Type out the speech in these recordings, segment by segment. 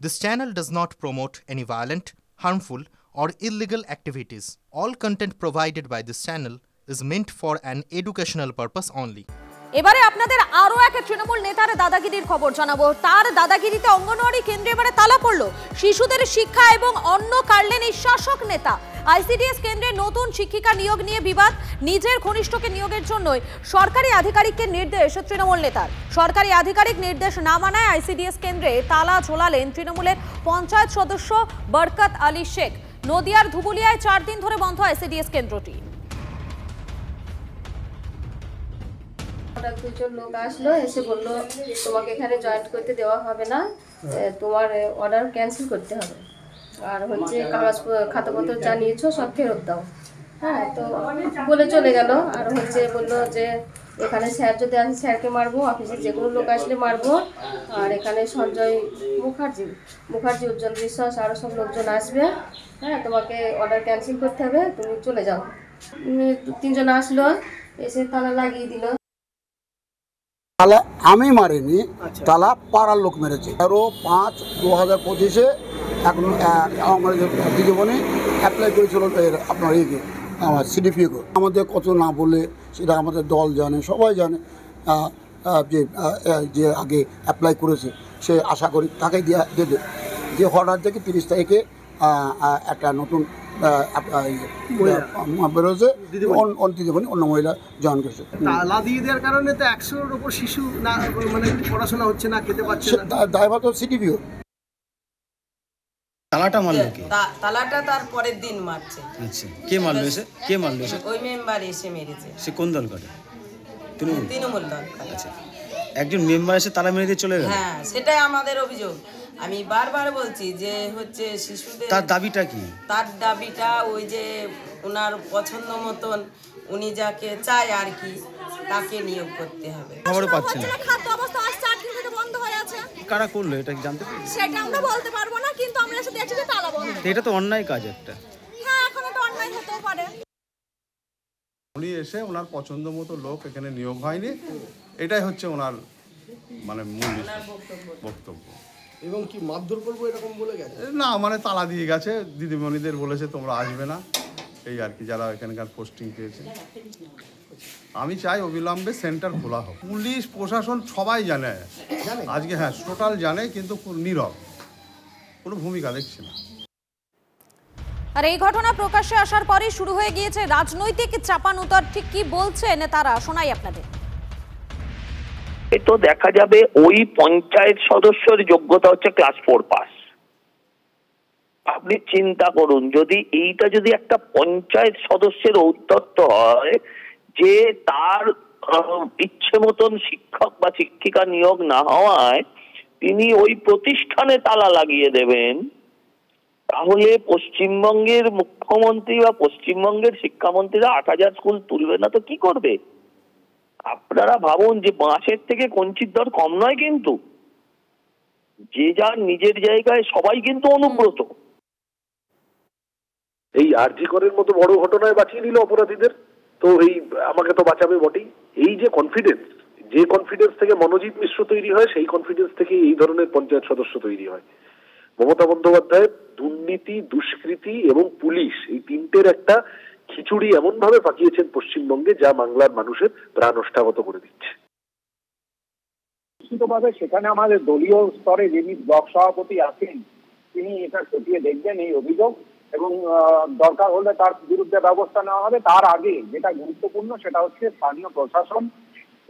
This channel does not promote any violent, harmful, or illegal activities. All content provided by this channel is meant for an educational purpose only. এবারে আপনাদের আরো এক তৃণমূল নেতার দাদাগিরির খবর জানাবো। তার দাদাগিরিতে অঙ্গনওয়াড়ি কেন্দ্রে এবারে তালা পড়ল। শিশুদের শিক্ষা এবং অন্ন কাড়লেন এই শাসক নেতা। আইসিডিএস কেন্দ্রে নতুন শিক্ষিকা নিয়োগ নিয়ে বিবাদ। নিজের ঘনিষ্ঠকে নিয়োগের জন্যই সরকারি আধিকারিককে নির্দেশ তৃণমূল নেতার। সরকারি আধিকারিক নির্দেশ না মানায় আইসিডিএস কেন্দ্রে তালা ঝোলালেন তৃণমূলের পঞ্চায়েত সদস্য বরকত আলী শেখ। নদিয়ার ধুবুলিয়ায় 4 দিন ধরে বন্ধ আইসিডিএস কেন্দ্রটি। দুজন লোক আসলো, এসে বললো তোমাকে এখানে জয়েন্ট করতে দেওয়া হবে না, তোমার অর্ডার ক্যান্সেল করতে হবে, আর হচ্ছে কাগজ খাতাপত্র জানিয়েছো সব ফেরত দাও। হ্যাঁ, তো বলে চলে গেল। আর হচ্ছে বললো যে এখানে স্যার যদি আসে স্যারকে মারবো, অফিসে যে কোনো লোক আসলে মারবো, আর এখানে সঞ্জয় মুখার্জি, উজ্জ্বল বিশ্বাস আরও সব লোকজন আসবে। হ্যাঁ, তোমাকে অর্ডার ক্যান্সেল করতে হবে, তুমি চলে যাও। 2-3 জন আসলো, এসে তালা লাগিয়ে দিল। তাহলে আমি মারিনি, তালা পাড়ার লোক মেরেছে। 13/5/2025 এখন আমার দিদিমণি অ্যাপ্লাই করেছিল আপনার ইয়ে আমার সিডিপিওকে। আমাদের কত না বলে সেটা আমাদের দল জানে, সবাই জানে। যে আগে অ্যাপ্লাই করেছে সে আশা করি তাকে দেবে। যে হঠাৎ থেকে 30 তারিখে একটা নতুন বেরোছে, দিদিমণি অন্য মহিলা জয়েন করেছে। তালা দিয়ে দেওয়ার কারণে তো 100-এর উপর শিশু না, মানে পড়াশোনা হচ্ছে না, খেতে পারছে না। দায়ভার তো সিডিপিও। তালাটা মারলো কে? তালাটা তার পরের দিন মারছে। আচ্ছা, কে মারলো এসে? কে মারলো এসে? ওই মেম্বার এসে মেরেছে। সে কোন দল করে? তৃণমূল দল। আচ্ছা, একজন মেম্বার এসে তালা মেরে দিয়ে চলে গেল। হ্যাঁ, সেটাই আমাদের অভিযোগ। আমি বারবার বলছি যে হচ্ছে শিশুদের তার দাবিটা কি? তার দাবিটা ওই যে ওনার পছন্দ মতন উনি যাকে চায় আর কি তাকে নিয়োগ করতে হবে। খবর পাচ্ছি না। খাদ্য অবস্থা আজ 4 দিন ধরে বন্ধ হয়ে আছে। কারা করলো এটা কি জানতে পারি? সেটা আমরা বলতে পারবো না, কিন্তু আমরা এসে দেখছি যে তালা বন্ধ। এটা তো অন্যায় কাজ একটা। হ্যাঁ, এখন এটা অন্যায় হতেও পারে। উনি এসে ওনার পছন্দ মতো লোক এখানে নিয়োগ হয়নি, এটাই হচ্ছে ওনার মানে মূল বক্তব্য। এবং কি মারধর করবো এরকম বলে গেছে? না, মানে তালা দিয়ে গেছে, দিদিমণিদের বলেছে তোমরা আসবে না, এই আর কি, যারা এখানকার পোস্টিং পেয়েছে। আমি চাই অবিলম্বে সেন্টার খোলা হোক। পুলিশ প্রশাসন সবাই জানে আজকে, হ্যাঁ টোটাল জানে, কিন্তু নীরব, কোনো ভূমিকা দেখছি না। আর এই ঘটনা প্রকাশ্যে আসার পরেই শুরু হয়ে গিয়েছে রাজনৈতিক চাপানুতর। ঠিক কি বলছেন তারা, শোনাই আপনাদের। তো দেখা যাবে ওই পঞ্চায়েত সদস্যের যোগ্যতা হচ্ছে ক্লাস 4 পাস। আপনি চিন্তা করুন, যদি এইটা যদি একটা পঞ্চায়েত সদস্যের ঔদ্ধত্য হয় যে তার ইচ্ছে মতন শিক্ষক বা শিক্ষিকা নিয়োগ না হওয়ায় তিনি ওই প্রতিষ্ঠানে তালা লাগিয়ে দেবেন, তাহলে পশ্চিমবঙ্গের মুখ্যমন্ত্রী বা পশ্চিমবঙ্গের শিক্ষামন্ত্রীরা 8000 স্কুল তুলবে না তো কি করবে? আপনারা ভাবুন যে বাঁশের থেকে কঞ্চির দর কম নয়, কিন্তু যে যার নিজের জায়গায় সবাই কিন্তু অনুব্রত। এই আরজি করের মতো বড় ঘটনায় বাঁচিয়ে দিল অপরাধীদের, তো এই আমাকে তো বাঁচাবে বটেই। এই যে কনফিডেন্স, যে কনফিডেন্স থেকে মনোজিৎ মিশ্র তৈরি হয়, সেই কনফিডেন্স থেকে এই ধরনের পঞ্চায়েত সদস্য তৈরি হয়। মমতা বন্দ্যোপাধ্যায়ের দুর্নীতি, দুষ্কৃতি এবং পুলিশ, এই তিনটের একটা খিচুড়ি এমন ভাবে পাকিয়েছেন পশ্চিমবঙ্গে, যা বাংলার মানুষের প্রাণ ওষ্ঠাগত করে দিচ্ছে। নিশ্চিতভাবে সেখানে আমাদের দলীয় স্তরে যিনি ব্লক সভাপতি আছেন তিনি এটা খতিয়ে দেখবেন এই অভিযোগ, এবং দরকার হলে তার বিরুদ্ধে ব্যবস্থা নেওয়া হবে। তার আগে যেটা গুরুত্বপূর্ণ সেটা হচ্ছে স্থানীয় প্রশাসন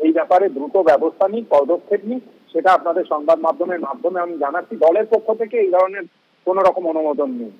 এই ব্যাপারে দ্রুত ব্যবস্থা নিক, পদক্ষেপ নিক। সেটা আপনাদের সংবাদ মাধ্যমের মাধ্যমে আমি জানাচ্ছি। দলের পক্ষ থেকে এই ধরনের কোন রকম অনুমোদন নেই।